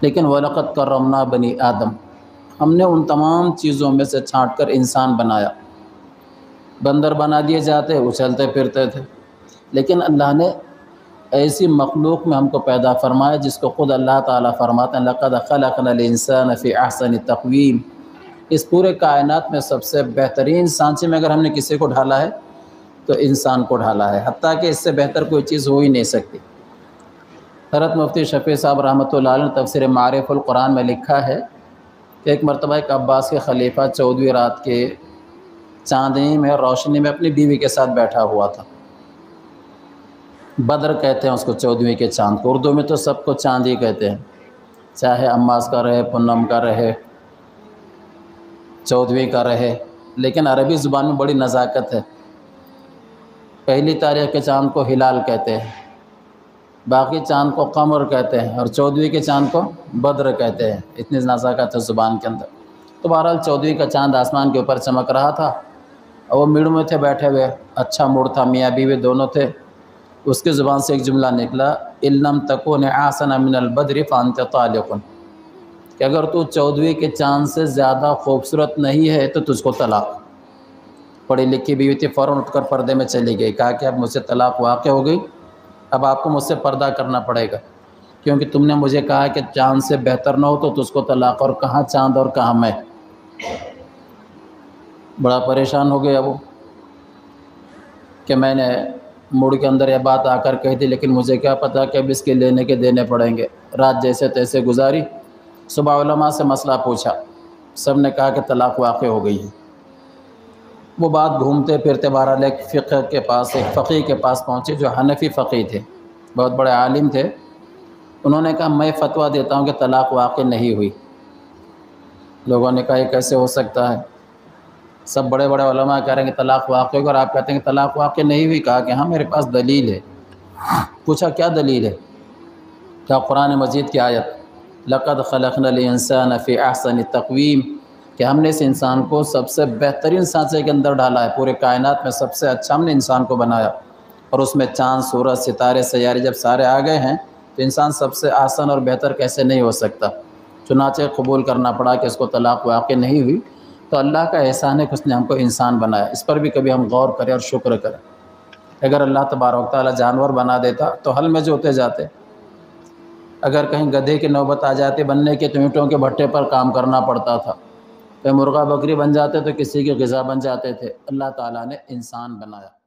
لیکن وَلَقَدْ كَرَّمْنَا بَنِي آدم، ہم نے ان تمام چیزوں میں سے چھانٹ کر انسان بنایا۔ بندر بنا دیے جاتے اچھلتے پھرتے تھے، لیکن اللہ نے ایسی مخلوق میں ہم کو پیدا فرمایا جس کو خود اللہ تعالیٰ فرماتے ہیں لَقَدْ خَلَقْنَا الْإِنسَانَ فِي أَحْسَنِ تَقْوِيمٍ۔ اس پورے کائنات میں سب سے بہترین سانچے میں اگر ہم نے کسی کو ڈھالا ہے تو انسان کو ڈھالا ہے، حتیٰ کہ اس سے بہتر کوئی چیز ہو ہی نہیں سکتی۔ حضرت مفتی شفیع صاحب رحمۃ اللہ علیہ نے تفسیر معارف القرآن میں لکھا ہے کہ ایک مرتبہ ایک عباس کے خلیفہ 14ویں رات کے چاندنی میں روشنی میں اپنی بیوی کے ساتھ بیٹھا ہوا تھا۔ بدر کہتے ہیں اس کو، 14ویں کے چاند کو، اردو میں تو سب کو چاند ہی کہتے ہیں، چاہے اماس کا رہے، پونم کا رہے، 14ویں کا رہے، لیکن عربی زبان میں بڑی نزاکت ہے۔ پہلی تاریخ کے چاند کو ہلال کہتے ہیں، باقی چاند کو قمر کہتے ہیں، اور 14ویں کے چاند کو بدر کہتے ہیں، اتنی نزاکت ہے زبان کے اندر۔ تو بہرحال 14ویں کا چاند آسمان کے اوپر چمک رہا تھا اور وہ میڑ میں تھے بیٹھے ہوئے، اچھا موڑ تھا، میاں بیوی دونوں تھے۔ اس کی زبان سے ایک جملہ نکلا، إِن لَمْ تَكُنْ أَحْسَنَ مِنَ الْبَدْرِ فَأَنْتَ طَالِقٌ، کہ اگر تو 14ویں کے چاند سے زیادہ خوبصورت نہیں ہے تو تجھ کو طلاق۔ پڑھی لکھی بیوی تھی، فوراً اٹھ کر پردے میں چلی گئی، کہا کہ اب مجھ سے طلاق واقع ہو گئی، اب آپ کو مجھ سے پردہ کرنا پڑے گا، کیونکہ تم نے مجھے کہا کہ چاند سے بہتر نہ ہو تو تجھ کو طلاق، اور کہاں چاند اور کہاں میں۔ بڑا پریشان ہو گیا وہ کہ میں نے موڑ کے اندر یہ بات آ کر کہی تھی، لیکن مجھے کیا پتہ کہ اب اس کے لینے کے دینے پڑیں گے۔ رات جیسے تیسے گزاری، صبح علماء سے مسئلہ پوچھا، سب نے کہا کہ طلاق واقع ہو گئی ہے۔ وہ بات گھومتے پھرتے بہرحال ایک فقہ کے پاس، ایک فقیہ کے پاس پہنچے جو حنفی فقیہ تھے، بہت بڑے عالم تھے۔ انہوں نے کہا میں فتویٰ دیتا ہوں کہ طلاق واقع نہیں ہوئی۔ لوگوں نے کہا یہ کیسے ہو سکتا ہے؟ سب بڑے بڑے علماء کہہ رہے ہیں کہ طلاق واقع ہوگی اور آپ کہتے ہیں کہ طلاق واقع نہیں ہوئی۔ کہا کہ ہاں میرے پاس دلیل ہے۔ پوچھا کیا دلیل ہے؟ کیا قرآن مجید کی آیت لَقَدْ خَلَقْنَا الْإِنسَانَ فِي أَحْسَنِ تَقْوِيمٍ، کہ ہم نے اس انسان کو سب سے بہترین سانچے کے اندر ڈالا ہے، پورے کائنات میں سب سے اچھا ہم نے انسان کو بنایا، اور اس میں چاند، سورج، ستارے، سیارے جب سارے آ گئے ہیں تو انسان سب سے آسان اور بہتر کیسے نہیں ہو سکتا۔ چنانچہ قبول کرنا پڑا کہ اس کو طلاق واقع نہیں ہوئی۔ تو اللہ کا احسان ہے کہ اس نے ہم کو انسان بنایا، اس پر بھی کبھی ہم غور کریں اور شکر کریں۔ اگر اللہ تبارک و تعالیٰ جانور بنا دیتا تو حل میں جوتے جاتے، اگر کہیں گدھے کی نوبت آ جاتی بننے کے تو اینٹوں کے بھٹے پر کام کرنا پڑتا تھا، کہیں مرغا بکری بن جاتے تو کسی کی غذا بن جاتے تھے۔ اللہ تعالیٰ نے انسان بنایا۔